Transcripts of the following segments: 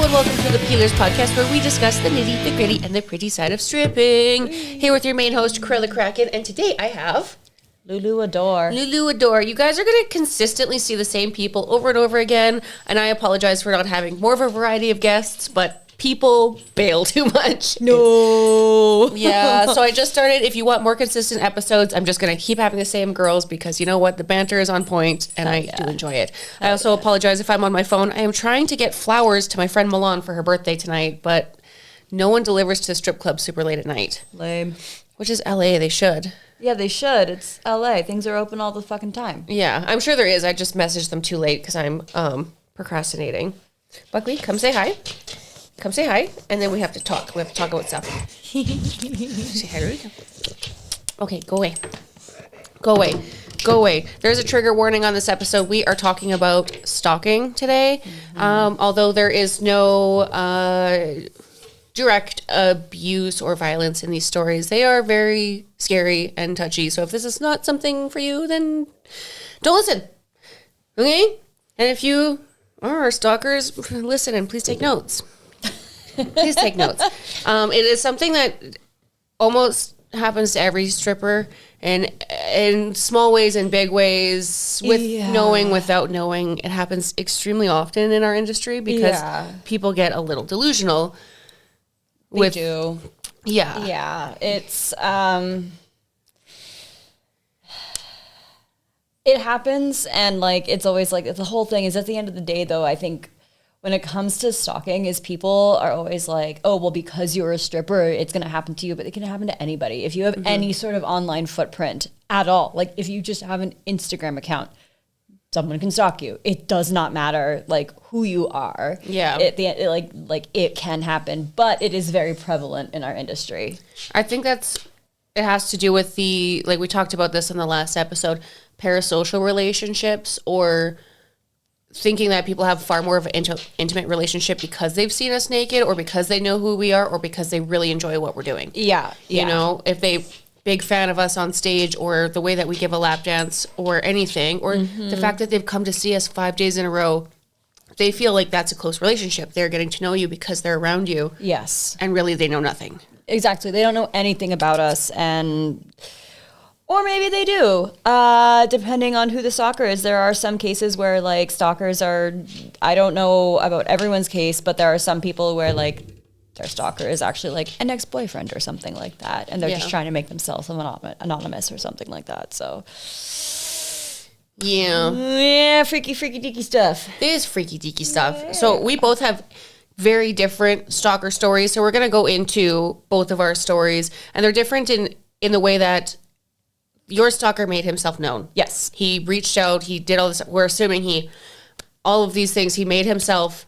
and welcome to the Peelerz podcast, where we discuss the nitty, the gritty, and the pretty side of stripping. Here with your main host, Krilla Kraken, and today I have Lulu Adore. Lulu Adore. You guys are going to consistently see the same people over and over again, and I apologize for not having more of a variety of guests, but people bail too much. No. Yeah, so I just started. If you want more consistent episodes, I'm just going to keep having the same girls because you know what? The banter is on point and I do enjoy it. I also apologize if I'm on my phone. I am trying to get flowers to my friend Milan for her birthday tonight, but no one delivers to the strip club super late at night. Lame. Which is LA. They should. Yeah, they should. It's LA. Things are open all the fucking time. Yeah, I'm sure there is. I just messaged them too late because I'm procrastinating. Buckley, come say hi. Come say hi, and then we have to talk. We have to talk about stuff. Say hi, Rudy. Okay, go away. Go away. Go away. There's a trigger warning on this episode. We are talking about stalking today. Although there is no direct abuse or violence in these stories, they are very scary and touchy. So if this is not something for you, then don't listen. Okay? And if you are stalkers, listen and please take notes. Please take notes. It is something that almost happens to every stripper, and in small ways and big ways, with knowing, without knowing. It happens extremely often in our industry because people get a little delusional. They do. Yeah. Yeah. It's, it happens, and like, it's always like, the whole thing is at the end of the day, though, I think, when it comes to stalking, is people are always like, oh, well, because you're a stripper, it's going to happen to you. But it can happen to anybody. If you have any sort of online footprint at all, like if you just have an Instagram account, someone can stalk you. It does not matter like who you are. Yeah. It can happen, but it is very prevalent in our industry. I think it has to do with like we talked about this in the last episode, parasocial relationships, or thinking that people have far more of an intimate relationship because they've seen us naked, or because they know who we are, or because they really enjoy what we're doing. Yeah. You know, if they big fan of us on stage, or the way that we give a lap dance, or anything, or the fact that they've come to see us 5 days in a row, they feel like that's a close relationship. They're getting to know you because they're around you. Yes. And really they know nothing. Exactly. They don't know anything about us, or maybe they do, depending on who the stalker is. There are some cases where, like, stalkers are, I don't know about everyone's case, but there are some people where, like, their stalker is actually, like, an ex-boyfriend or something like that, and they're just trying to make themselves anonymous or something like that, so. Yeah, freaky deaky stuff. It is freaky deaky stuff. Yeah. So we both have very different stalker stories, so we're going to go into both of our stories, and they're different in the way that your stalker made himself known. Yes. He reached out. He did all this. We're assuming all of these things, he made himself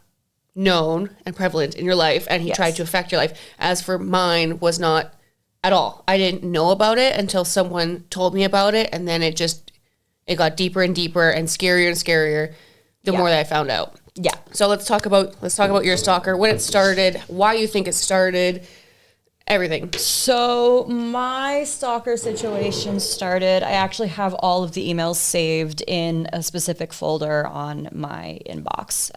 known and prevalent in your life, and he tried to affect your life. As for mine, was not at all. I didn't know about it until someone told me about it, and then it got deeper and deeper and scarier and scarier the more that I found out. Yeah. So let's talk about your stalker, when it started, why you think it started. Everything. So my stalker situation started, I actually have all of the emails saved in a specific folder on my inbox.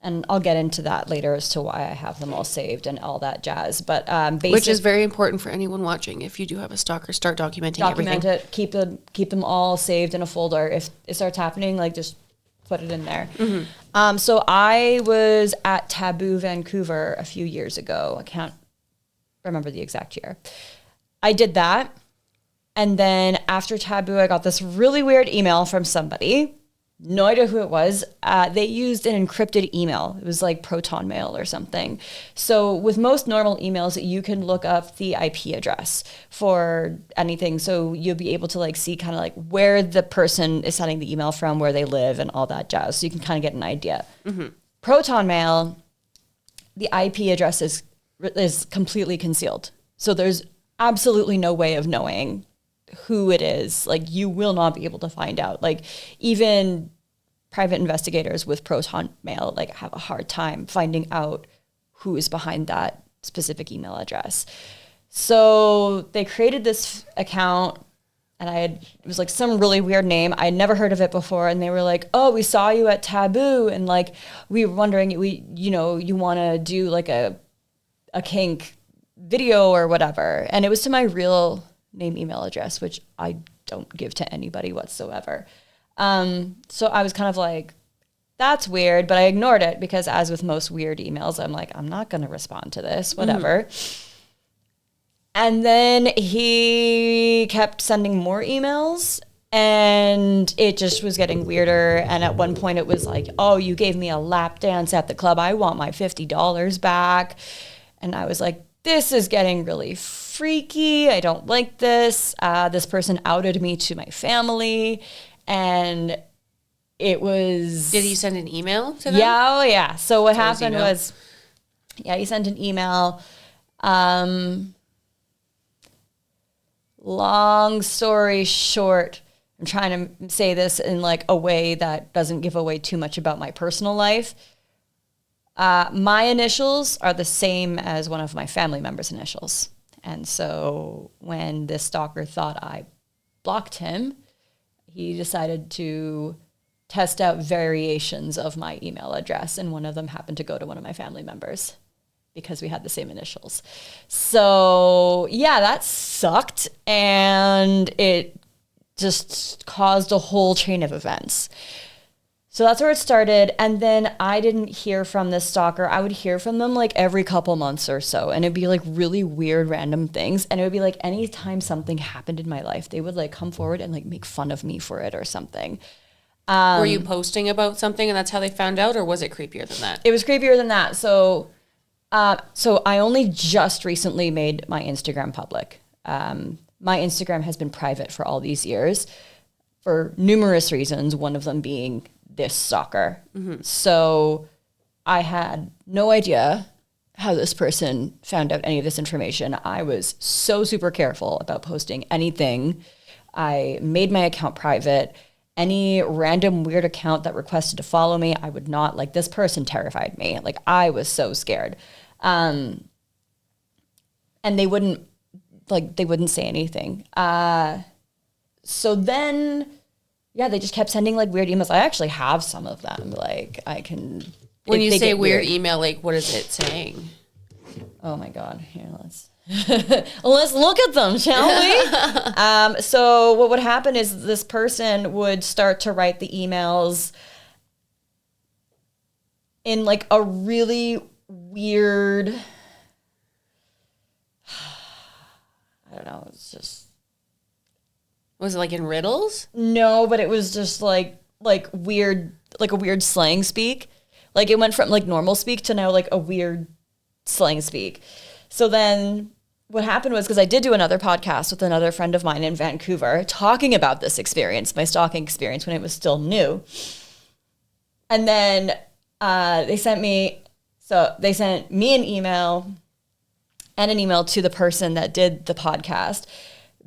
And I'll get into that later as to why I have them all saved and all that jazz. But which is very important for anyone watching. If you do have a stalker, start documenting everything. Document it. Keep them all saved in a folder. If it starts happening, like, just put it in there. So I was at Taboo Vancouver a few years ago. I can't remember the exact year. I did that, and then after Taboo, I got this really weird email from somebody. No idea who it was. They used an encrypted email. It was like Proton Mail or something. So with most normal emails, you can look up the IP address for anything. So you'll be able to like see kind of like where the person is sending the email from, where they live, and all that jazz. So you can kind of get an idea. Proton Mail, the IP address is completely concealed. So there's absolutely no way of knowing who it is. Like, you will not be able to find out. Like, even private investigators with Proton Mail, like, have a hard time finding out who is behind that specific email address. So they created this account it was like some really weird name. I had never heard of it before. And they were like, oh, we saw you at Taboo. And like, we were wondering, you want to do like a kink video or whatever. And it was to my real name email address, which I don't give to anybody whatsoever. So I was kind of like, that's weird, but I ignored it because as with most weird emails, I'm like, I'm not going to respond to this, whatever. And then he kept sending more emails and it just was getting weirder. And at one point it was like, oh, you gave me a lap dance at the club. I want my $50 back. And I was like, this is getting really freaky. I don't like this. This person outed me to my family. And it was... Did he send an email to them? Yeah, oh yeah. So what happened was, he sent an email. Long story short, I'm trying to say this in like a way that doesn't give away too much about my personal life. My initials are the same as one of my family members' initials. And so when this stalker thought I blocked him, he decided to test out variations of my email address. And one of them happened to go to one of my family members because we had the same initials. So yeah, that sucked. And it just caused a whole chain of events. So that's where it started. And then I didn't hear from this stalker. I would hear from them like every couple months or so. And it'd be like really weird, random things. And it would be like anytime something happened in my life, they would like come forward and like make fun of me for it or something. Were you posting about something and that's how they found out, or was it creepier than that? It was creepier than that. So I only just recently made my Instagram public. My Instagram has been private for all these years for numerous reasons, one of them being this stalker. Mm-hmm. So I had no idea how this person found out any of this information. I was so super careful about posting anything. I made my account private. Any random weird account that requested to follow me, I would not. Like, this person terrified me. Like, I was so scared. And they wouldn't say anything. So then, yeah, they just kept sending like weird emails. I actually have some of them. Like, I can. When you say weird email, like, what is it saying? Oh my God. Here, let's look at them, shall we? So what would happen is this person would start to write the emails in like a really weird, I don't know, it's just. Was it like in riddles? No, but it was just like weird, like a weird slang speak. Like it went from like normal speak to now like a weird slang speak. So then what happened was, because I did do another podcast with another friend of mine in Vancouver talking about this experience, my stalking experience when it was still new. And then they sent me an email and an email to the person that did the podcast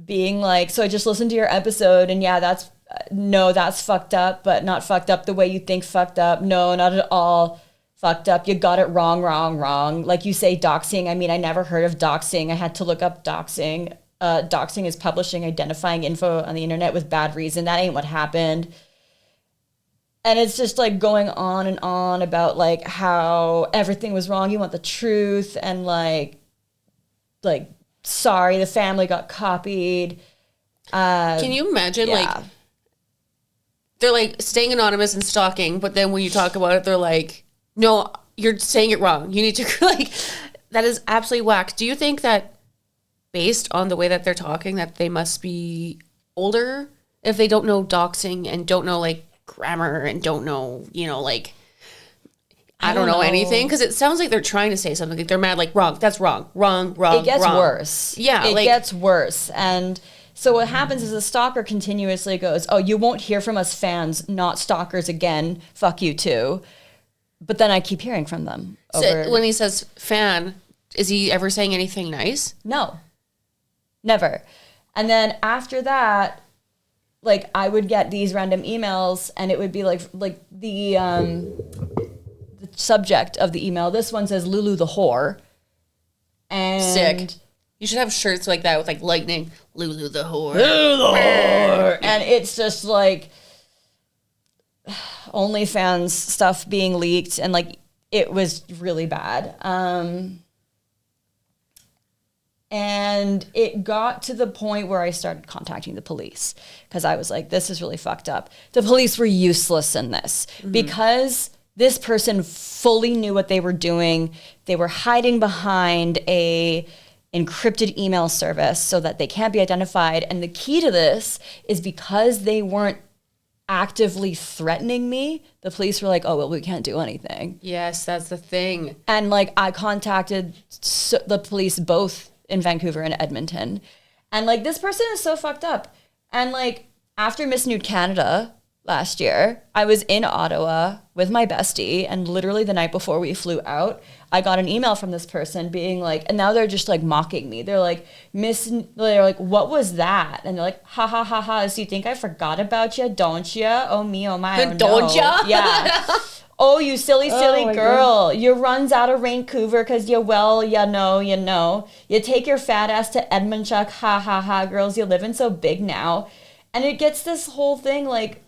being like, so I just listened to your episode and yeah, that's fucked up, but not fucked up the way you think fucked up. No, not at all fucked up. You got it wrong. Like you say doxing. I mean, I never heard of doxing. I had to look up doxing. Doxing is publishing, identifying info on the internet with bad reason. That ain't what happened. And it's just like going on and on about like how everything was wrong. You want the truth and like, sorry, the family got copied. Can you imagine like, they're like staying anonymous and stalking, but then when you talk about it, they're like, no, you're saying it wrong. You need to like, that is absolutely whack. Do you think that based on the way that they're talking, that they must be older if they don't know doxing and don't know like grammar and don't know, like, I don't know anything, because it sounds like they're trying to say something. Like they're mad, like wrong. That's wrong. It gets worse. Yeah, it gets worse. And so what happens is the stalker continuously goes, "Oh, you won't hear from us fans, not stalkers again. Fuck you too." But then I keep hearing from them. So when he says fan, is he ever saying anything nice? No, never. And then after that, like I would get these random emails, and it would be like the subject of the email. This one says Lulu the whore. And sick. You should have shirts like that with like lightning. Lulu the whore. Lulu the whore. And it's just like OnlyFans stuff being leaked, and like it was really bad. And it got to the point where I started contacting the police because I was like, this is really fucked up. The police were useless in this because this person fully knew what they were doing. They were hiding behind a encrypted email service so that they can't be identified. And the key to this is because they weren't actively threatening me, the police were like, oh, well, we can't do anything. Yes, that's the thing. And like I contacted the police both in Vancouver and Edmonton. And like this person is so fucked up. And like after Miss Nude Canada last year, I was in Ottawa with my bestie, and literally the night before we flew out, I got an email from this person being like, and now they're just like mocking me. They're like, they're like, what was that? And they're like, ha ha ha ha, so you think I forgot about you, don't you? Oh me, oh my, oh no. Don't ya? Yeah. Oh, you silly girl. God. You runs out of Vancouver because you know. You take your fat ass to Edmonton, ha ha ha, girls, you're living so big now. And it gets this whole thing like,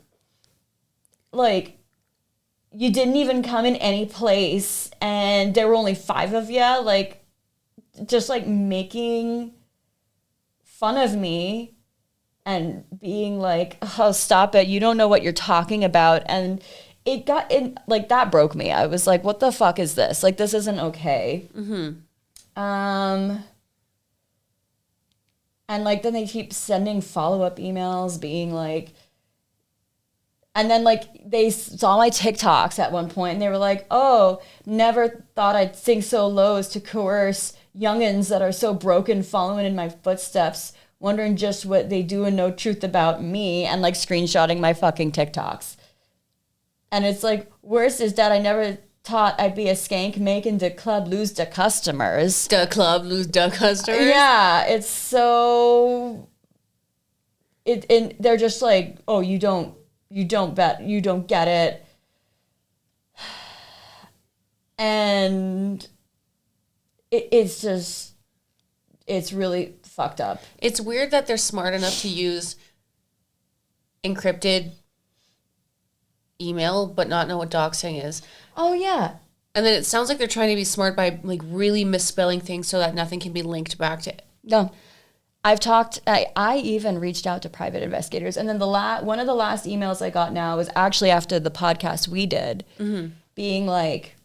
you didn't even come in any place and there were only 5 of you, like, just like making fun of me and being like, oh, stop it. You don't know what you're talking about. And it got in, like, that broke me. I was like, what the fuck is this? Like, this isn't okay. Mm-hmm. And like, then they keep sending follow-up emails being like, and then like they saw my TikToks at one point and they were like, oh, never thought I'd sink so low as to coerce youngins that are so broken following in my footsteps, wondering just what they do and know truth about me, and like screenshotting my fucking TikToks. And it's like, worse is that I never thought I'd be a skank making the club lose the customers. The club lose the customers? Yeah, it's so... And they're just like, oh, you don't get it. And it's really fucked up. It's weird that they're smart enough to use encrypted email but not know what doxing is. Oh, yeah. And then it sounds like they're trying to be smart by like really misspelling things so that nothing can be linked back to it. No. I even reached out to private investigators. And then one of the last emails I got now was actually after the podcast we did, being like,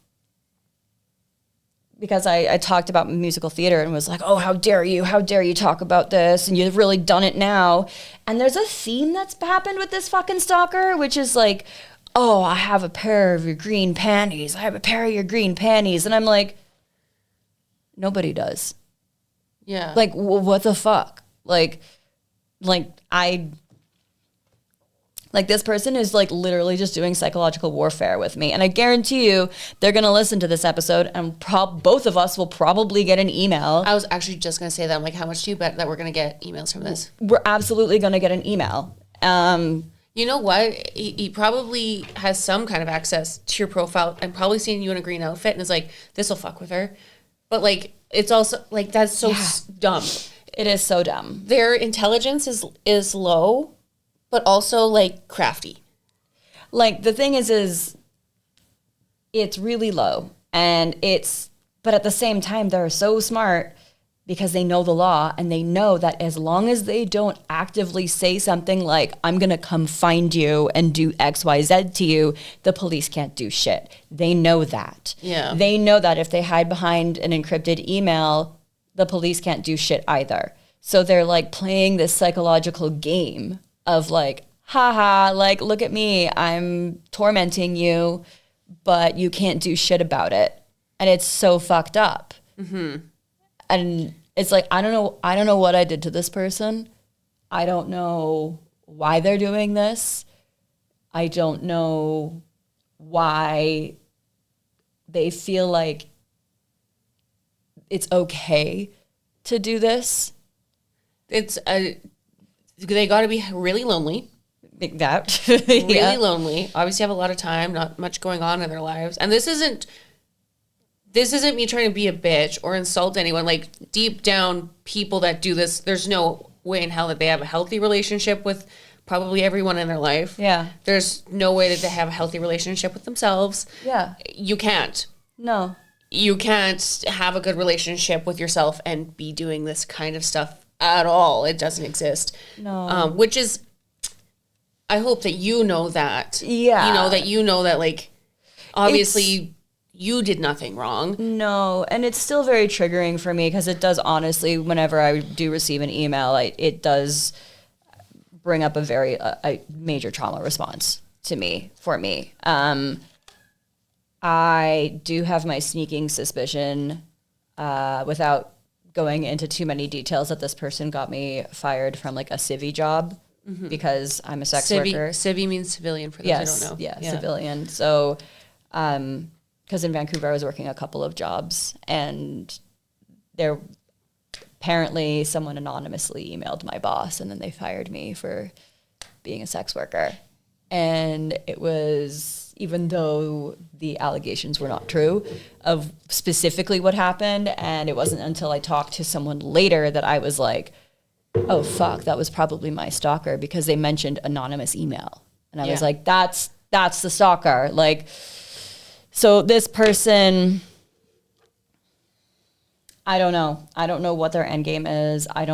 because I talked about musical theater and was like, oh, how dare you talk about this? And you've really done it now. And there's a theme that's happened with this fucking stalker, which is like, oh, I have a pair of your green panties. I have a pair of your green panties. And I'm like, nobody does. Yeah. Like, what the fuck? Like this person is like literally just doing psychological warfare with me. And I guarantee you they're going to listen to this episode and both of us will probably get an email. I was actually just going to say that. I'm like, how much do you bet that we're going to get emails from this? We're absolutely going to get an email. You know what? He probably has some kind of access to your profile and probably seen you in a green outfit and is like, this will fuck with her. But like, it's also like, that's so dumb. It is so dumb. Their intelligence is low, but also like crafty. Like the thing is it's really low, but at the same time, they're so smart because they know the law and they know that as long as they don't actively say something like, I'm going to come find you and do X, Y, Z to you, the police can't do shit. They know that. Yeah. They know that if they hide behind an encrypted email, the police can't do shit either. So they're like playing this psychological game of like, haha, like, look at me, I'm tormenting you, but you can't do shit about it. And it's so fucked up. Mm-hmm. And it's like, I don't know what I did to this person. I don't know why they're doing this. I don't know why they feel like it's okay to do this. They got to be really lonely. That. Really lonely. Obviously have a lot of time, not much going on in their lives. And this isn't this isn't me trying to be a bitch or insult anyone. Like, deep down, people that do this, there's no way in hell that they have a healthy relationship with probably everyone in their life. Yeah. There's no way that they have a healthy relationship with themselves. Yeah. You can't. No. You can't have a good relationship with yourself and be doing this kind of stuff at all. It doesn't exist. No. Which is, I hope that you know that. Yeah. You know that, like, obviously you did nothing wrong. No, and it's still very triggering for me because it does, honestly, whenever I do receive an email, it does bring up a major trauma response for me. I do have my sneaking suspicion, without going into too many details, that this person got me fired from like a civvy job because I'm a sex worker. Civvy means civilian, for those who don't know. Yeah, civilian. So, because in Vancouver I was working a couple of jobs, and there apparently someone anonymously emailed my boss, and then they fired me for being a sex worker. And it was, even though the allegations were not true of specifically what happened, and it wasn't until I talked to someone later that I was like, oh fuck, that was probably my stalker, because they mentioned anonymous email. And I was like, that's the stalker. Like, so this person, I don't know. I don't know what their end game is. I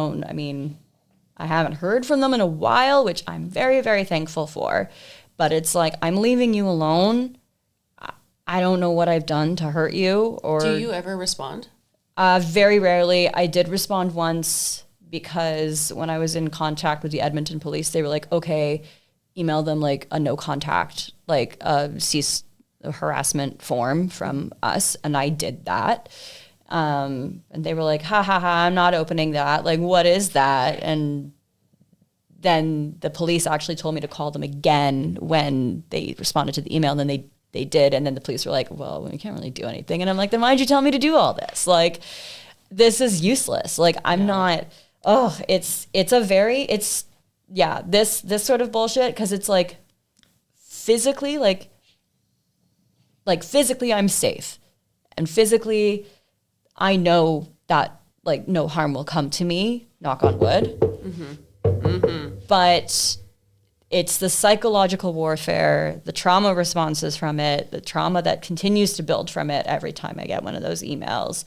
haven't heard from them in a while, which I'm very, very thankful for. But it's like, I'm leaving you alone. I don't know what I've done to hurt you. Or do you ever respond? Very rarely. I did respond once because when I was in contact with the Edmonton police, they were like, okay, email them like a no contact, like a cease harassment form from us. And I did that. And they were like, ha ha ha, I'm not opening that. Like, what is that? And then the police actually told me to call them again when they responded to the email, and then they did. And then the police were like, well, we can't really do anything. And I'm like, then why'd you tell me to do all this? Like, this is useless. Like, I'm not, this sort of bullshit. 'Cause it's like physically, like physically I'm safe, and physically I know that like no harm will come to me, knock on wood. But it's the psychological warfare, the trauma responses from it, the trauma that continues to build from it every time I get one of those emails.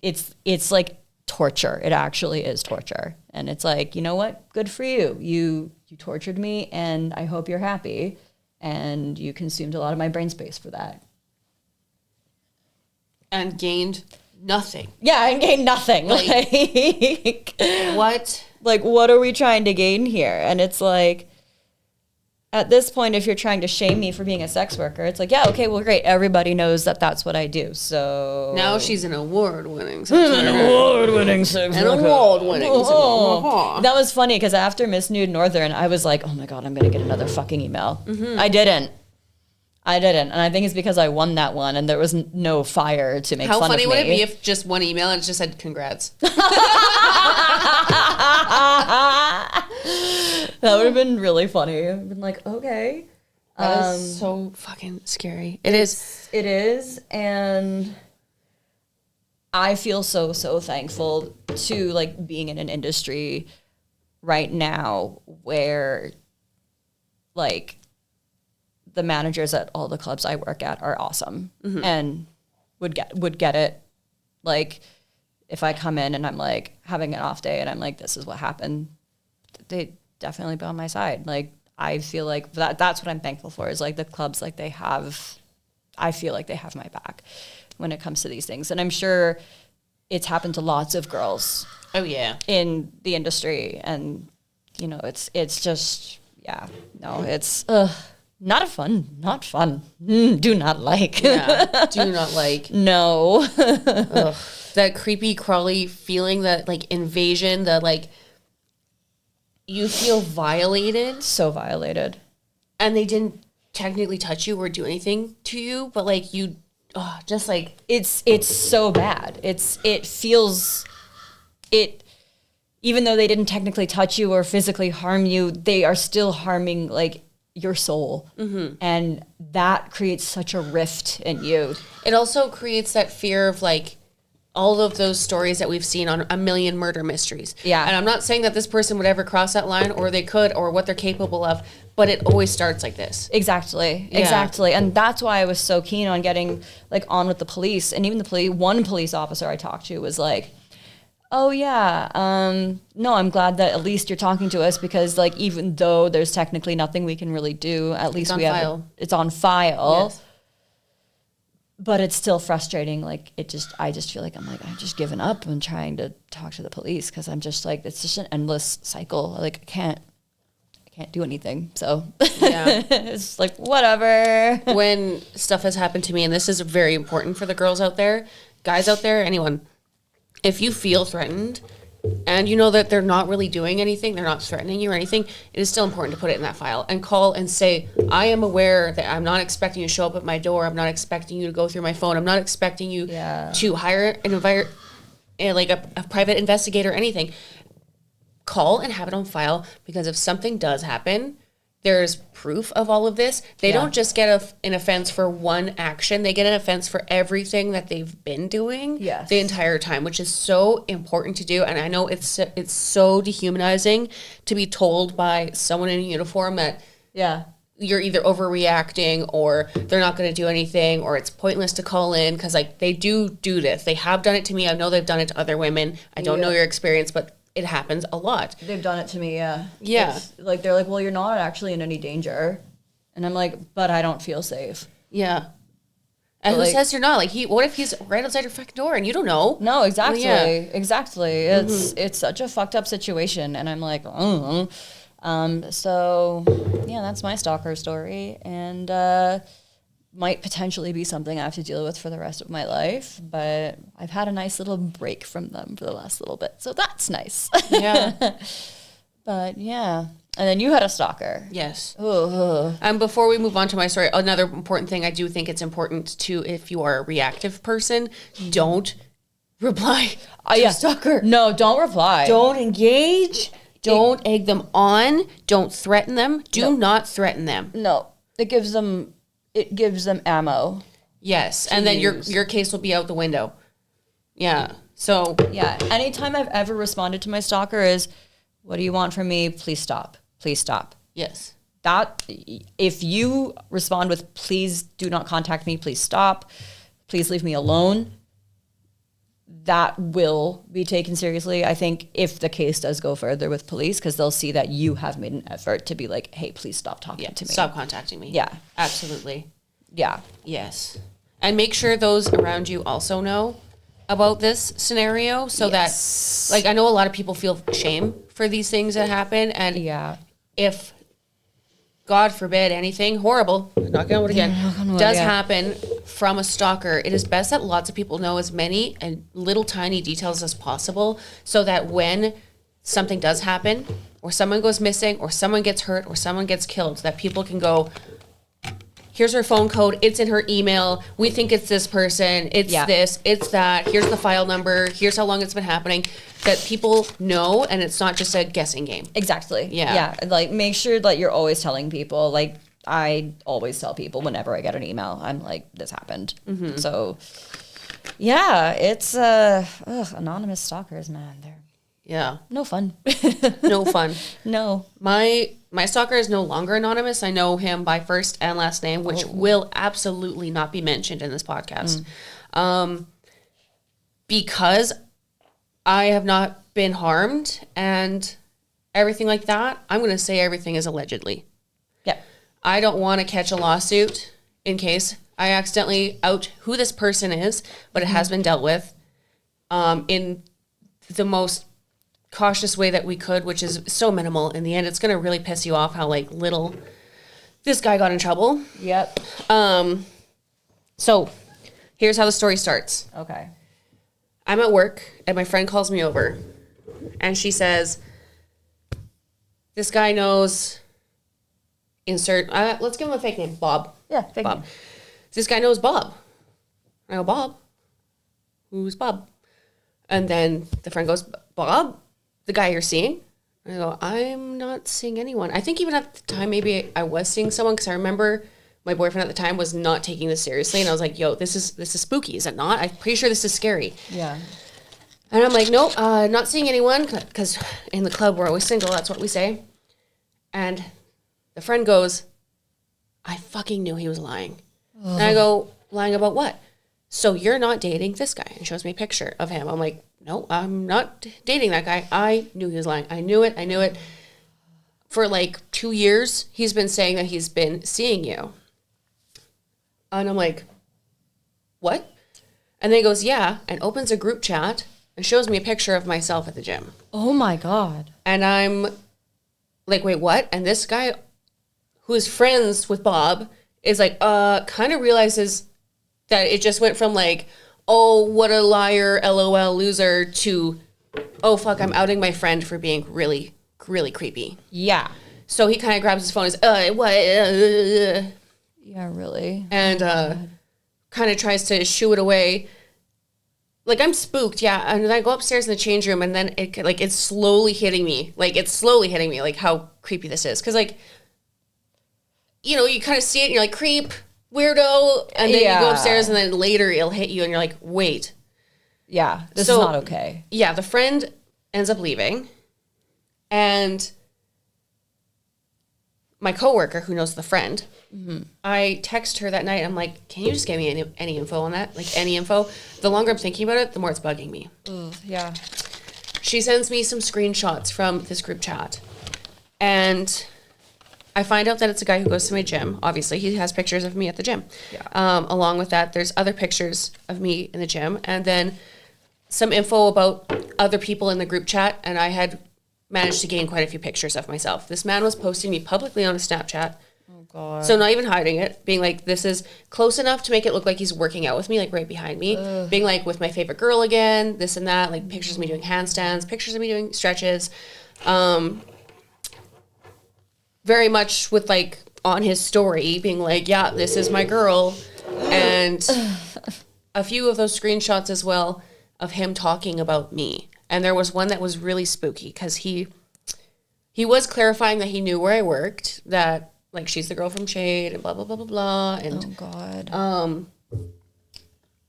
It's like torture. It actually is torture. And it's like, you know what? Good for you. You tortured me, and I hope you're happy. And you consumed a lot of my brain space for that. And gained nothing. Yeah, and gained nothing. Like what? Like, what are we trying to gain here? And it's like, at this point, if you're trying to shame me for being a sex worker, it's like, yeah, okay, well, great. Everybody knows that that's what I do. So now she's an award-winning sex worker. An award-winning sex worker. That was funny, because after Miss Nude Northern, I was like, oh my God, I'm going to get another fucking email. I didn't. And I think it's because I won that one, and there was no fire to make fun of me. How funny would it be if just one email and it just said congrats? That would have been really funny. I've been like, okay. That is so fucking scary. It is. And I feel so, so thankful to like being in an industry right now where like the managers at all the clubs I work at are awesome and would get it. Like, if I come in and I'm like having an off day and I'm like, this is what happened, they definitely be on my side. Like, I feel like that's what I'm thankful for, is like the clubs, like I feel like they have my back when it comes to these things. And I'm sure it's happened to lots of girls. Oh yeah. In the industry. And you know, it's just, yeah, no, it's, not fun. Do not like. Yeah, do not like. No. Ugh. That creepy, crawly feeling, that like invasion, that like you feel violated. So violated. And they didn't technically touch you or do anything to you, but like you, just like. It's so bad. It feels, even though they didn't technically touch you or physically harm you, they are still harming like your soul. And that creates such a rift in you. It also creates that fear of like all of those stories that we've seen on a million murder mysteries. Yeah. And I'm not saying that this person would ever cross that line, or they could, or what they're capable of, but it always starts like this. Exactly. And that's why I was so keen on getting like on with the police. And even one police officer I talked to was like, oh yeah, no, I'm glad that at least you're talking to us, because like, even though there's technically nothing we can really do, at least we have it's on file. Yes. But it's still frustrating. Like I just feel like I've just given up on trying to talk to the police, because I'm just like, it's just an endless cycle. Like I can't do anything. So Yeah. it's like, whatever. When stuff has happened to me, and this is very important for the girls out there, guys out there, anyone, if you feel threatened and you know that they're not really doing anything, they're not threatening you or anything, it is still important to put it in that file and call and say, I am aware that I'm not expecting you to show up at my door. I'm not expecting you to go through my phone. I'm not expecting you to hire a private investigator or anything. Call and have it on file, because if something does happen, there's proof of all of this. They don't just get an offense for one action. They get an offense for everything that they've been doing the entire time, which is so important to do. And I know it's so dehumanizing to be told by someone in a uniform that you're either overreacting, or they're not going to do anything, or it's pointless to call in, because like they do this. They have done it to me. I know they've done it to other women. I don't know your experience, but it happens a lot. They've done it to me, yeah. It's like, they're like, well, you're not actually in any danger. And I'm like, but I don't feel safe. Yeah. And who says you're not? Like, what if he's right outside your fucking door and you don't know? No, exactly. Yeah. Exactly. It's such a fucked up situation. And I'm like, so, yeah, that's my stalker story. And might potentially be something I have to deal with for the rest of my life, but I've had a nice little break from them for the last little bit, so that's nice. Yeah. But yeah. And then you had a stalker. Yes. And before we move on to my story, another important thing, I do think it's important to, if you are a reactive person, don't reply to a stalker. No, don't reply. Don't engage. Don't egg them on. Don't threaten them. Do not threaten them. No. It gives them ammo. Yes. And then your case will be out the window. Yeah. So. Yeah. Anytime I've ever responded to my stalker is, what do you want from me? Please stop. Please stop. Yes. That, if you respond with, please do not contact me, please stop, please leave me alone, that will be taken seriously. I think if the case does go further with police, because they'll see that you have made an effort to be like, hey, please stop talking to me. Stop contacting me. Yeah. Absolutely. Yeah. Yes. And make sure those around you also know about this scenario, so that, like, I know a lot of people feel shame for these things that happen. And if, God forbid, anything horrible, knocking on wood again, does happen from a stalker, it is best that lots of people know as many and little tiny details as possible, so that when something does happen, or someone goes missing, or someone gets hurt, or someone gets killed, that people can go, here's her phone code, it's in her email, we think it's this person, it's this, it's that, here's the file number, here's how long it's been happening, that people know, and it's not just a guessing game. Exactly. Yeah. Like, make sure that you're always telling people. Like, I always tell people whenever I get an email, I'm like, this happened. Mm-hmm. So, yeah, it's anonymous stalkers, man. They're no fun. No fun. No. My stalker is no longer anonymous. I know him by first and last name, which will absolutely not be mentioned in this podcast. Because I have not been harmed and everything like that, I'm going to say everything is allegedly. Yeah. I don't want to catch a lawsuit in case I accidentally out who this person is, but it has been dealt with in the most cautious way that we could, which is so minimal. In the end, it's going to really piss you off how like little this guy got in trouble. Yep. So here's how the story starts. Okay. I'm at work and my friend calls me over and she says, this guy knows let's give him a fake name, Bob. Yeah, fake name. This guy knows Bob. I go, Bob? Who's Bob? And then the friend goes, Bob? The guy you're seeing? I go, I'm not seeing anyone. I think even at the time, maybe I was seeing someone because I remember my boyfriend at the time was not taking this seriously. And I was like, yo, this is spooky, is it not? I'm pretty sure this is scary. Yeah. And I'm like, nope, not seeing anyone because in the club we're always single. That's what we say. And the friend goes, I fucking knew he was lying. Ugh. And I go, lying about what? So you're not dating this guy. And shows me a picture of him. I'm like, no, I'm not dating that guy. I knew he was lying. I knew it. For like 2 years, he's been saying that he's been seeing you. And I'm like, what? And then he goes, yeah, and opens a group chat and shows me a picture of myself at the gym. Oh my God. And I'm like, wait, what? And this guy who is friends with Bob is like, kind of realizes that it just went from like, oh, what a liar, LOL, loser, to, oh, fuck, I'm outing my friend for being really, really creepy. Yeah. So he kind of grabs his phone and says, what? Yeah, really? And kind of tries to shoo it away. Like, I'm spooked, yeah. And then I go upstairs in the change room, and then it's slowly hitting me. Like, how creepy this is. Because, like, you know, you kind of see it, and you're like, creep, weirdo. And then you go upstairs, and then later it'll hit you, and you're like, wait. Yeah, this is not okay. Yeah, the friend ends up leaving. And my coworker, who knows the friend, I text her that night. I'm like, can you just give me any info on that? Like, any info? The longer I'm thinking about it, the more it's bugging me. Ugh, yeah. She sends me some screenshots from this group chat. And I find out that it's a guy who goes to my gym. Obviously, he has pictures of me at the gym. Yeah. Along with that, there's other pictures of me in the gym. And then some info about other people in the group chat. And I had managed to gain quite a few pictures of myself. This man was posting me publicly on a Snapchat. Oh, God. So not even hiding it, being like, this is close enough to make it look like he's working out with me, like right behind me. Ugh. Being like, with my favorite girl again, this and that, like pictures of me doing handstands, pictures of me doing stretches. Very much with like on his story being like, yeah, this is my girl. And a few of those screenshots as well of him talking about me. And there was one that was really spooky because he was clarifying that he knew where I worked, that like she's the girl from Shade and blah, blah, blah, blah, blah. And, oh, God.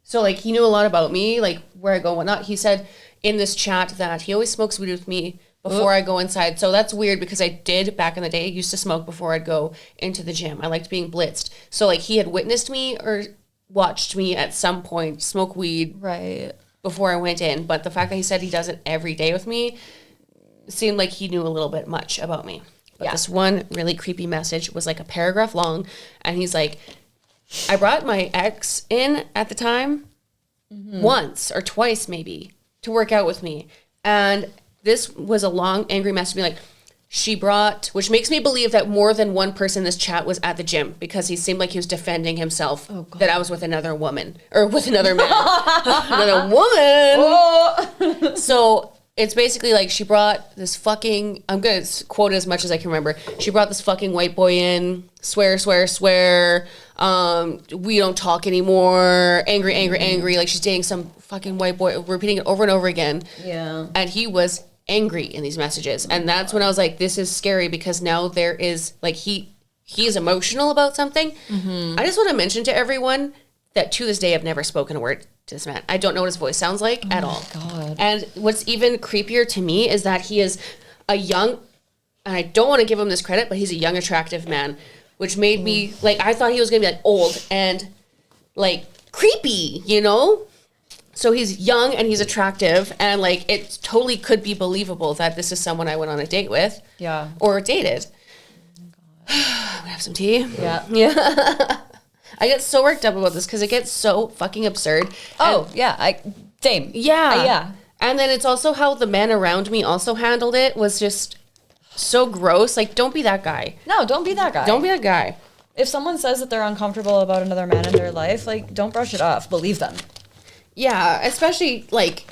So like he knew a lot about me, like where I go and whatnot. He said in this chat that he always smokes weed with me before I go inside. So that's weird because I did back in the day, used to smoke before I'd go into the gym. I liked being blitzed. So like he had witnessed me or watched me at some point smoke weed. Right. Before I went in. But the fact that he said he does it every day with me seemed like he knew a little bit much about me. But this one really creepy message was like a paragraph long. And he's like, I brought my ex in at the time once or twice maybe to work out with me. And this was a long, angry message being like, she brought, which makes me believe that more than one person in this chat was at the gym because he seemed like he was defending himself that I was with another woman or with another man. Another woman. Oh. So it's basically like she brought this fucking, I'm going to quote it as much as I can remember. She brought this fucking white boy in, swear. We don't talk anymore. Angry. Like she's dating some fucking white boy, repeating it over and over again. Yeah. And he was angry in these messages. And that's when I was like, this is scary because now there is like he is emotional about something. I just want to mention to everyone that to this day I've never spoken a word to this man. I don't know what his voice sounds like at all. God. And what's even creepier to me is that he is a young, and I don't want to give him this credit, but he's a young, attractive man, which made me like, I thought he was gonna be like old and like creepy, you know? So he's young and he's attractive, and like it totally could be believable that this is someone I went on a date with. Yeah. Or dated. I'm gonna have some tea. Yeah. Yeah. I get so worked up about this because it gets so fucking absurd. Oh, and, yeah. Same. Yeah. Yeah. And then it's also how the men around me also handled it was just so gross. Like, don't be that guy. No, don't be that guy. Don't be that guy. If someone says that they're uncomfortable about another man in their life, like, don't brush it off. Believe them. Yeah, especially, like,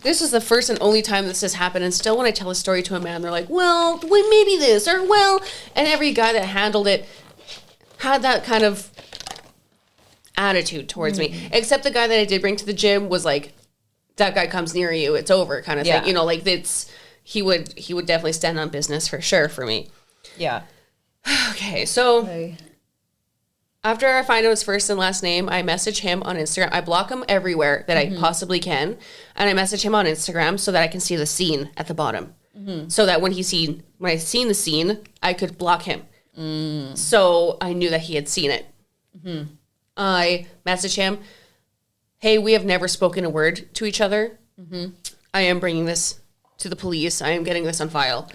this is the first and only time this has happened, and still when I tell a story to a man, they're like, well, maybe this, or well, and every guy that handled it had that kind of attitude towards me, except the guy that I did bring to the gym was like, that guy comes near you, it's over kind of thing, you know, like, he would definitely stand on business for sure for me. Yeah. Okay, so after I find out his first and last name, I message him on Instagram. I block him everywhere that I possibly can, and I message him on Instagram so that I can see the scene at the bottom, so that when I seen the scene, I could block him. So I knew that he had seen it. I message him, hey, we have never spoken a word to each other. I am bringing this to the police. I am getting this on file.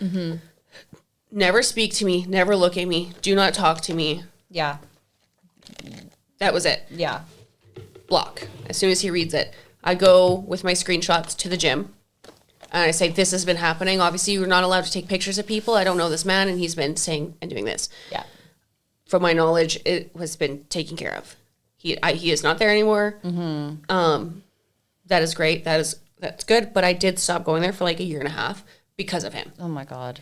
Never speak to me. Never look at me. Do not talk to me. Yeah. That was it. Yeah. Block. As soon as he reads it, I go with my screenshots to the gym. And I say, this has been happening. Obviously, you're not allowed to take pictures of people. I don't know this man, and he's been saying and doing this. Yeah. From my knowledge, it has been taken care of. He is not there anymore. That is great. That's good. But I did stop going there for like a year and a half because of him. Oh my God.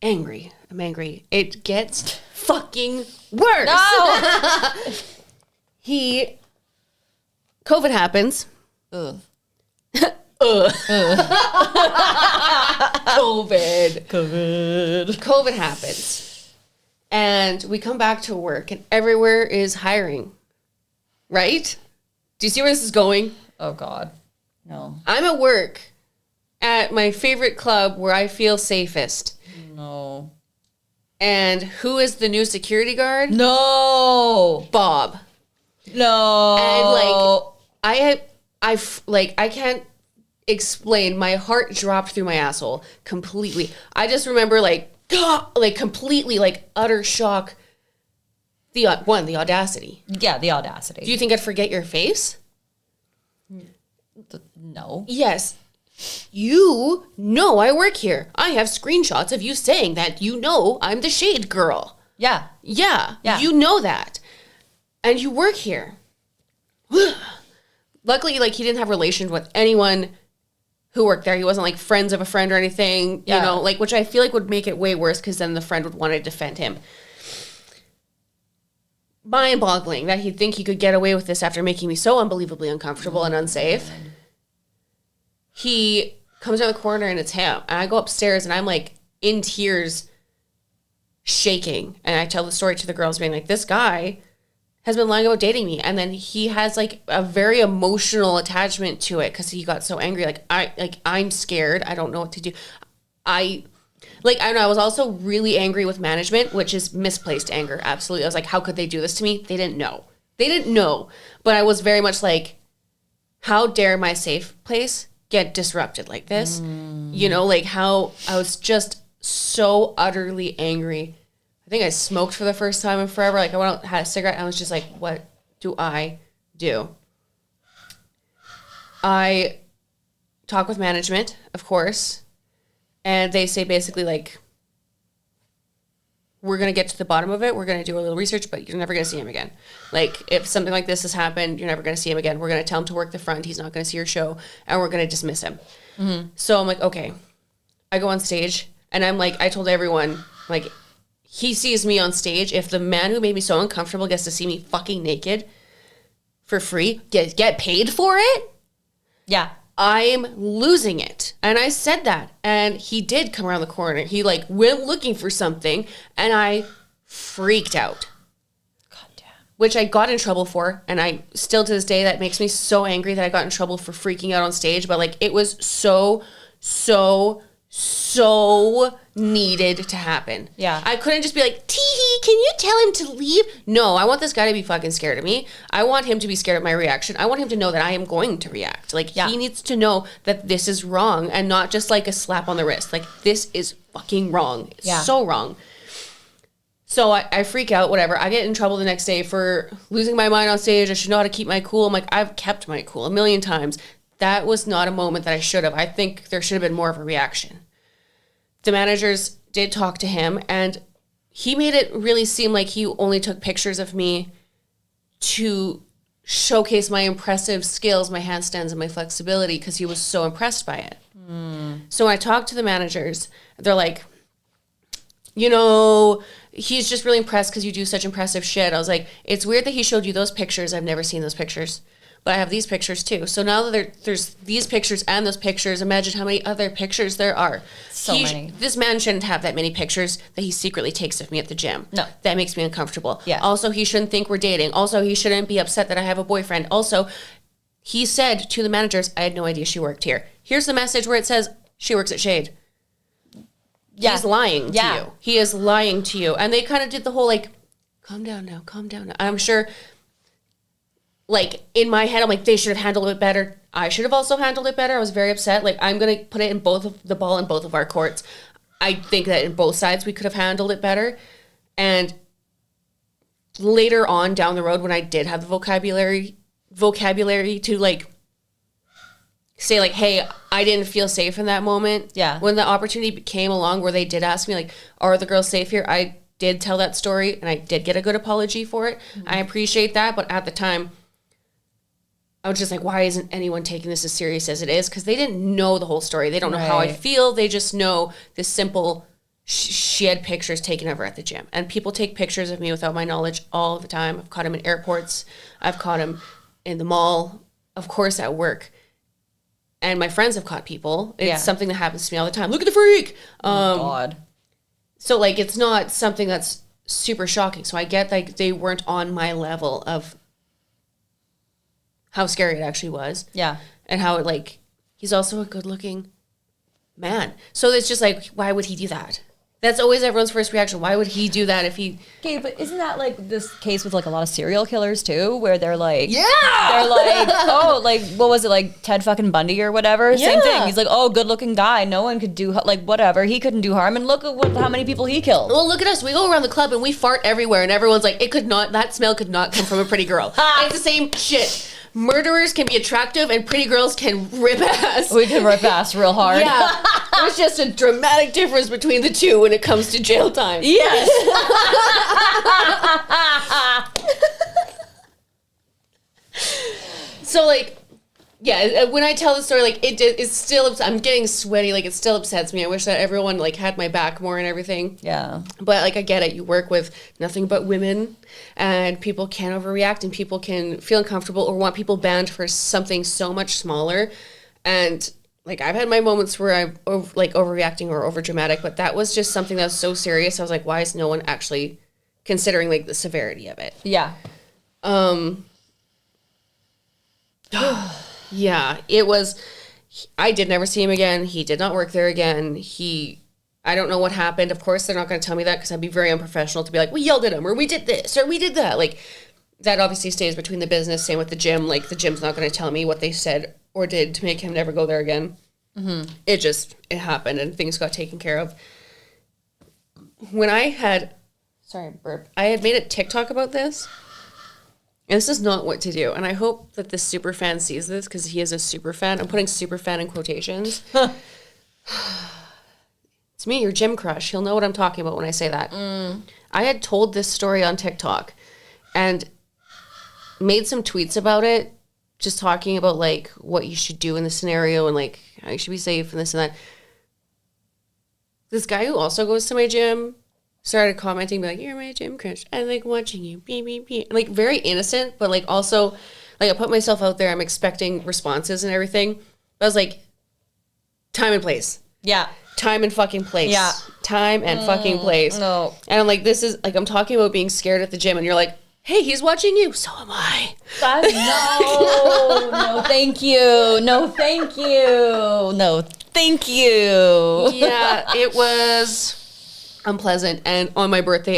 Angry. I'm angry. It gets fucking worse. No. COVID happens. Ugh. COVID happens. And we come back to work and everywhere is hiring. Right? Do you see where this is going? Oh God. No. I'm at work at my favorite club where I feel safest. No. And who is the new security guard? No. Bob. No. And I can't explain. My heart dropped through my asshole completely. I just remember completely utter shock. The audacity. Yeah, the audacity. Do you think I'd forget your face? No. Yes. You know I work here. I have screenshots of you saying that I'm the shade girl. Yeah. Yeah. Yeah. You know that. And you work here. Luckily, he didn't have relations with anyone who worked there. He wasn't friends of a friend or anything, which I feel would make it way worse because then the friend would want to defend him. Mind-boggling that he'd think he could get away with this after making me so unbelievably uncomfortable and unsafe. He comes around the corner and it's him. And I go upstairs and I'm in tears, shaking. And I tell the story to the girls being this guy has been lying about dating me. And then he has a very emotional attachment to it because he got so angry. I'm scared. I don't know what to do. I don't know. I was also really angry with management, which is misplaced anger. Absolutely. I was how could they do this to me? They didn't know. But I was very much how dare my safe place get disrupted like this? How I was just so utterly angry. I think I smoked for the first time in forever. I went out, had a cigarette, and I was just what do I do? I talk with management, of course, and they say basically we're going to get to the bottom of it. We're going to do a little research, but you're never going to see him again. If something like this has happened, you're never going to see him again. We're going to tell him to work the front. He's not going to see your show, and we're going to dismiss him. So I'm okay. I go on stage, and I'm I told everyone, he sees me on stage. If the man who made me so uncomfortable gets to see me fucking naked for free, get paid for it? Yeah. I'm losing it. And I said that. And he did come around the corner. He went looking for something and I freaked out. God damn. Which I got in trouble for. And I still to this day, that makes me so angry that I got in trouble for freaking out on stage. But it was so needed to happen. Yeah. I couldn't just be tee-hee, can you tell him to leave? No, I want this guy to be fucking scared of me. I want him to be scared of my reaction. I want him to know that I am going to react. He needs to know that this is wrong and not just a slap on the wrist. This is fucking wrong. It's so wrong. So I freak out, whatever. I get in trouble the next day for losing my mind on stage. I should know how to keep my cool. I'm I've kept my cool a million times. That was not a moment that I should have. I think there should have been more of a reaction. The managers did talk to him, and he made it really seem like he only took pictures of me to showcase my impressive skills, my handstands, and my flexibility because he was so impressed by it. So when I talked to the managers, they're he's just really impressed because you do such impressive shit. I was it's weird that he showed you those pictures. I've never seen those pictures. but I have these pictures too. So now that there's these pictures and those pictures, imagine how many other pictures there are. So many. This man shouldn't have that many pictures that he secretly takes of me at the gym. No. That makes me uncomfortable. Yeah. Also, he shouldn't think we're dating. Also, he shouldn't be upset that I have a boyfriend. Also, he said to the managers, I had no idea she worked here. Here's the message where it says she works at Shade. Yeah. He's lying to you. He is lying to you. And they kind of did the whole like, calm down now, calm down now. I'm sure, like, in my head, I'm like, they should have handled it better. I should have also handled it better. I was very upset. Like, I'm going to put it in the ball in both of our courts. I think that in both sides, we could have handled it better. And later on down the road, when I did have the vocabulary to, like, say, like, hey, I didn't feel safe in that moment. Yeah. When the opportunity came along where they did ask me, like, are the girls safe here? I did tell that story, and I did get a good apology for it. Mm-hmm. I appreciate that, but at the time, I was just like, why isn't anyone taking this as serious as it is? Because they didn't know the whole story. They don't know how I feel. They just know this simple, she had pictures taken of her at the gym. And people take pictures of me without my knowledge all the time. I've caught them in airports. I've caught them in the mall. Of course, at work. And my friends have caught people. It's something that happens to me all the time. Look at the freak. Oh, God. So, like, it's not something that's super shocking. So I get, like, they weren't on my level of how scary it actually was. Yeah. And how, like, he's also a good-looking man. So it's just like, why would he do that? That's always everyone's first reaction. Why would he do that if he... Okay, but isn't that like this case with like a lot of serial killers too, where they're like... Yeah! They're like, oh, like, what was it, like Ted fucking Bundy or whatever? Yeah. Same thing. He's like, oh, good-looking guy. No one could do, like, whatever. He couldn't do harm. And look at how many people he killed. Well, look at us. We go around the club and we fart everywhere. And everyone's like, that smell could not come from a pretty girl. It's the same shit. Murderers can be attractive and pretty girls can rip ass. We can rip ass real hard. Yeah. There's just a dramatic difference between the two when it comes to jail time. Yes. So, like, yeah, when I tell the story, like, it's still, I'm getting sweaty, like, it still upsets me. I wish that everyone, like, had my back more and everything. Yeah. But, like, I get it. You work with nothing but women, and people can overreact, and people can feel uncomfortable or want people banned for something so much smaller. And, like, I've had my moments where I'm, overreacting or overdramatic, but that was just something that was so serious. I was like, why is no one actually considering, like, the severity of it? Yeah. Yeah, it was, I did never see him again. He did not work there again. I don't know what happened. Of course, they're not going to tell me that because I'd be very unprofessional to be like, we yelled at him or we did this or we did that. Like, that obviously stays between the business. Same with the gym. Like, the gym's not going to tell me what they said or did to make him never go there again. Mm-hmm. It happened and things got taken care of. When I had made a TikTok about this. And this is not what to do. And I hope that this super fan sees this because he is a super fan. I'm putting super fan in quotations. It's me, your gym crush. He'll know what I'm talking about when I say that. I had told this story on TikTok and made some tweets about it, just talking about, like, what you should do in this scenario and, like, how you should be safe and this and that. This guy who also goes to my gym started commenting, be like, you're my gym crush. I like watching you. Beep, beep, beep. Like, very innocent, but, like, also, like, I put myself out there. I'm expecting responses and everything. But I was like, time and place. Yeah. Time and fucking place. Yeah. Time and fucking place. No. And I'm like, this is, like, I'm talking about being scared at the gym, and you're like, hey, he's watching you. So am I. No, thank you. No, thank you. No, thank you. Yeah, it was unpleasant. And on my birthday,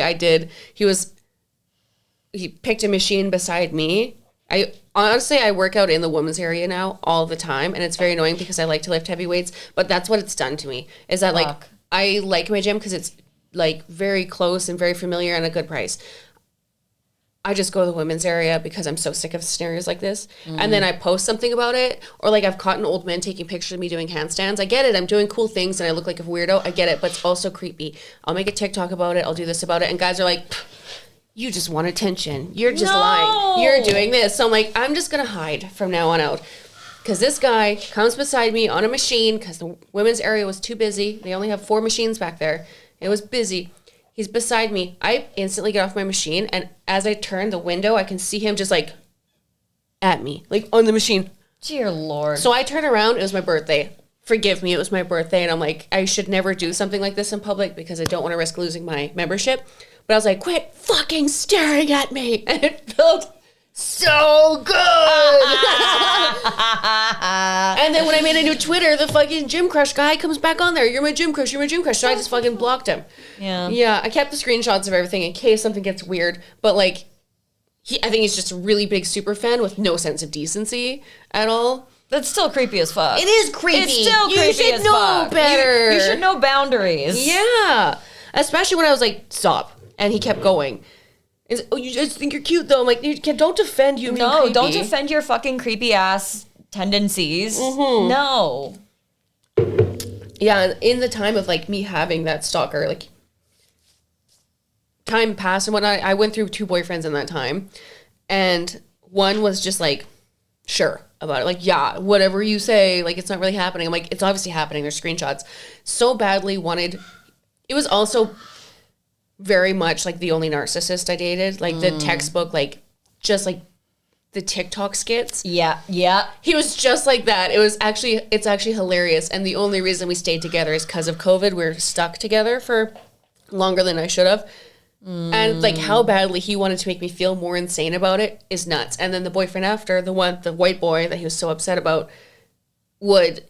he picked a machine beside me. I work out in the women's area now all the time, and it's very annoying because I like to lift heavy weights, but that's what it's done to me, is that, like, I like my gym because it's, like, very close and very familiar and a good price. I just go to the women's area because I'm so sick of scenarios like this. Mm-hmm. And then I post something about it. Or, like, I've caught an old man taking pictures of me doing handstands. I get it. I'm doing cool things and I look like a weirdo. I get it. But it's also creepy. I'll make a TikTok about it. I'll do this about it. And guys are like, you just want attention. You're just lying. You're doing this. So I'm like, I'm just going to hide from now on out. Because this guy comes beside me on a machine because the women's area was too busy. They only have 4 machines back there. It was busy. He's beside me. I instantly get off my machine, and as I turn the window, I can see him just, like, at me, like on the machine. Dear Lord. So I turn around, it was my birthday. Forgive me, it was my birthday. And I'm like, I should never do something like this in public because I don't want to risk losing my membership. But I was like, quit fucking staring at me. And it felt so good. And then when I made a new Twitter, the fucking gym crush guy comes back on there. You're my gym crush, you're my gym crush. So I just fucking blocked him. Yeah. Yeah, I kept the screenshots of everything in case something gets weird. But like, I think he's just a really big super fan with no sense of decency at all. That's still creepy as fuck. It is creepy. It's still creepy as fuck. You should know better. You should know boundaries. Yeah. Especially when I was like, stop. And he kept going. Oh, you just think you're cute though. I'm like, don't defend you. No, don't defend your fucking creepy ass tendencies. Mm-hmm. No. Yeah, in the time of like me having that stalker, like time passed and whatnot. I went through 2 boyfriends in that time. And one was just like, sure about it. Like, yeah, whatever you say, like it's not really happening. I'm like, it's obviously happening. There's screenshots. So badly wanted. It was also very much like the only narcissist I dated. Like the textbook, like just like the TikTok skits. Yeah, yeah. He was just like that. It's actually hilarious. And the only reason we stayed together is because of COVID. We're stuck together for longer than I should have. And like how badly he wanted to make me feel more insane about it is nuts. And then the boyfriend after, the white boy that he was so upset about, would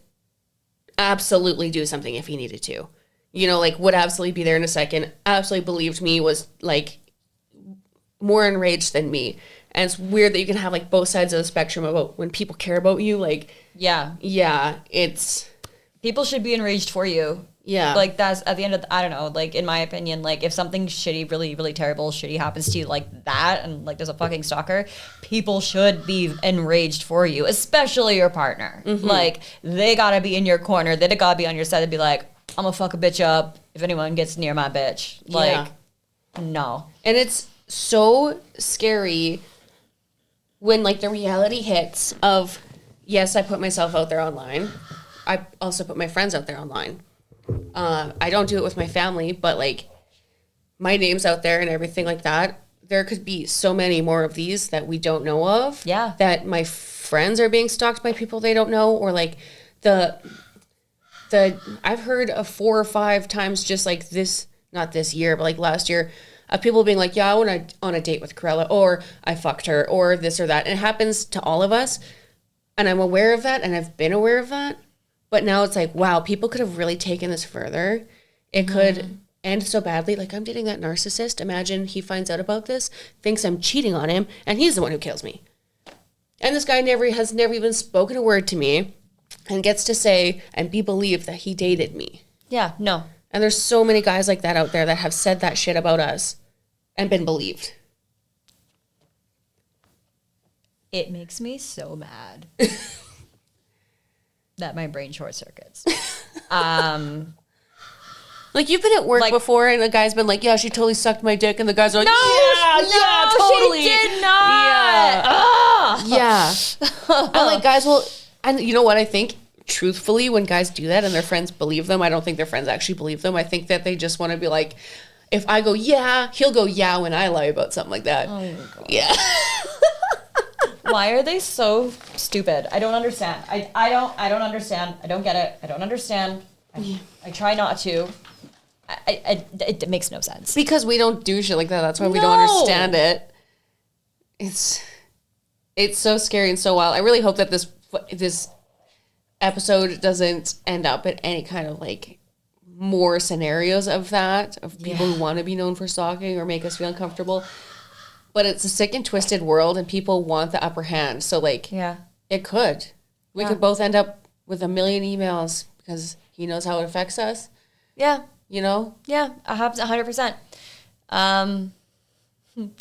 absolutely do something if he needed to. You know, like would absolutely be there in a second, absolutely believed me, was like more enraged than me. And it's weird that you can have like both sides of the spectrum about when people care about you. Like, yeah, it's... People should be enraged for you. Yeah. Like, that's at the end of I don't know, like, in my opinion, like, if something shitty, really, really terrible, shitty happens to you like that, and, like, there's a fucking stalker, people should be enraged for you, especially your partner. Mm-hmm. Like, they gotta be in your corner. They gotta be on your side and be like, I'm gonna fuck a bitch up if anyone gets near my bitch. Like, no. And it's so scary when, like, the reality hits of, yes, I put myself out there online. I also put my friends out there online. I don't do it with my family, but like my name's out there and everything like that. There could be so many more of these that we don't know of. Yeah. That my friends are being stalked by people they don't know, or like I've heard of 4 or 5 times just like this, not this year, but like last year, of people being like, yeah, I went on a date with Corella, or I fucked her, or this or that. And it happens to all of us. And I'm aware of that, and I've been aware of that. But now it's like, wow, people could have really taken this further. It could end so badly. Like, I'm dating that narcissist. Imagine he finds out about this, thinks I'm cheating on him, and he's the one who kills me. And this guy has never even spoken a word to me and gets to say and be believed that he dated me. Yeah, no. And there's so many guys like that out there that have said that shit about us and been believed. It makes me so mad. That my brain short circuits. Like, you've been at work before and the guy's been like, yeah, she totally sucked my dick, and the guy's like, yeah, totally. She did not. Yeah. And like, guys will, and you know what I think? Truthfully, when guys do that and their friends believe them, I don't think their friends actually believe them. I think that they just want to be like, if I go, yeah, he'll go, yeah, when I lie about something like that. Oh, my God. Yeah. Why are they so stupid? I don't understand. I don't understand. I don't get it. I don't understand. I try not to. It makes no sense. Because we don't do shit like that. That's why we don't understand it. It's so scary and so wild. I really hope that this episode doesn't end up in any kind of like more scenarios of that, of people who want to be known for stalking or make us feel uncomfortable. But it's a sick and twisted world, and people want the upper hand. So, like, it could. We could both end up with 1 million emails because he knows how it affects us. Yeah. You know? Yeah, 100%.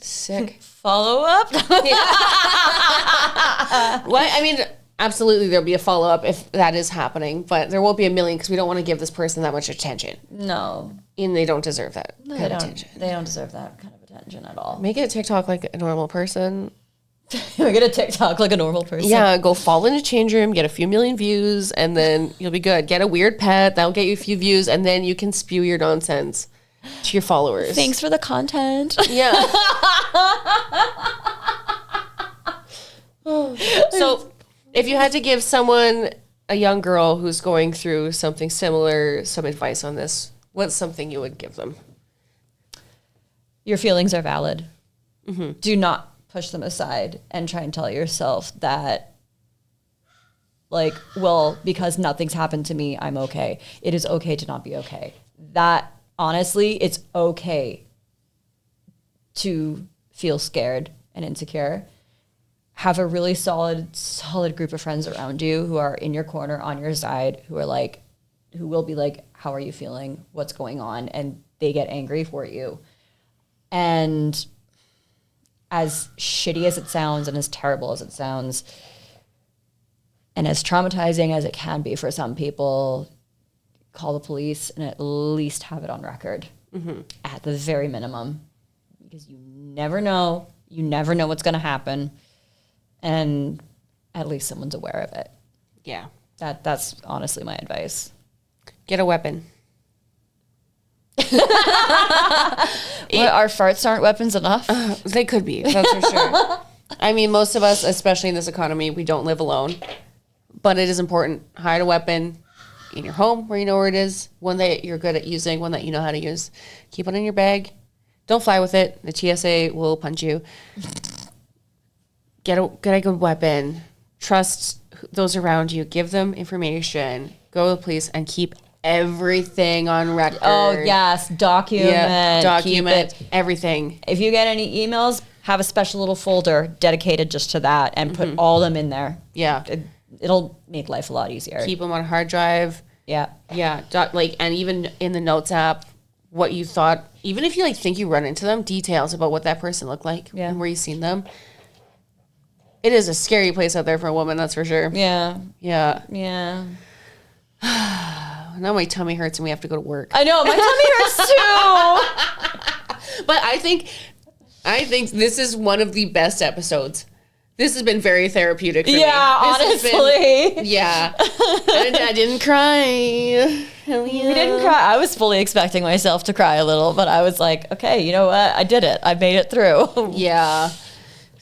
Sick. Follow up? Well, I mean, absolutely there'll be a follow-up if that is happening, but there won't be 1 million because we don't want to give this person that much attention. No. And they don't deserve that kind of attention. They don't deserve that kind of attention at all. Make it a TikTok like a normal person. Make it a TikTok like a normal person. Yeah, go fall in a change room, get a few million views, and then you'll be good. Get a weird pet, that'll get you a few views, and then you can spew your nonsense to your followers. Thanks for the content. Yeah. If you had to give someone, a young girl who's going through something similar, some advice on this, what's something you would give them? Your feelings are valid. Do not push them aside and try and tell yourself that, like, well, because nothing's happened to me, I'm okay. It is okay to not be okay. That, honestly, it's okay to feel scared and insecure. Have a really solid group of friends around you who are in your corner, on your side, who will be like, how are you feeling? What's going on? And they get angry for you. And as shitty as it sounds and as terrible as it sounds, and as traumatizing as it can be for some people, call the police and at least have it on record at the very minimum, because you never know what's going to happen, and at least someone's aware of it. Yeah. That's honestly my advice. Get a weapon. What, our farts aren't weapons enough? They could be, that's for sure. I mean, most of us, especially in this economy, we don't live alone. But it is important. Hide a weapon in your home where you know where it is. One that you're good at using, one that you know how to use. Keep it in your bag. Don't fly with it. The TSA will punch you. Get a good weapon. Trust those around you. Give them information. Go to the police and keep everything on record. Oh, yes. Document everything. If you get any emails, have a special little folder dedicated just to that and put all them in there. Yeah. It'll make life a lot easier. Keep them on a hard drive. Yeah. Yeah. And even in the notes app, what you thought, even if you think you run into them, details about what that person looked like and where you seen them. It is a scary place out there for a woman, that's for sure. Yeah. Yeah. Yeah. Now my tummy hurts and we have to go to work. I know, my tummy hurts too. But I think this is one of the best episodes. This has been very therapeutic for me. Yeah, honestly. Yeah. And I didn't cry. Hell yeah. We didn't cry. I was fully expecting myself to cry a little, but I was like, okay, you know what? I did it. I made it through. Yeah.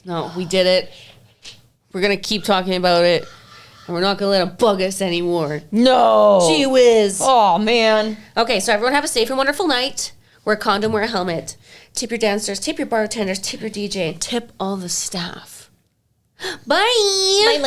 No, we did it. We're going to keep talking about it. And we're not going to let them bug us anymore. No. Gee whiz. Oh, man. Okay, so everyone have a safe and wonderful night. Wear a condom, wear a helmet. Tip your dancers, tip your bartenders, tip your DJ, and tip all the staff. Bye. Bye.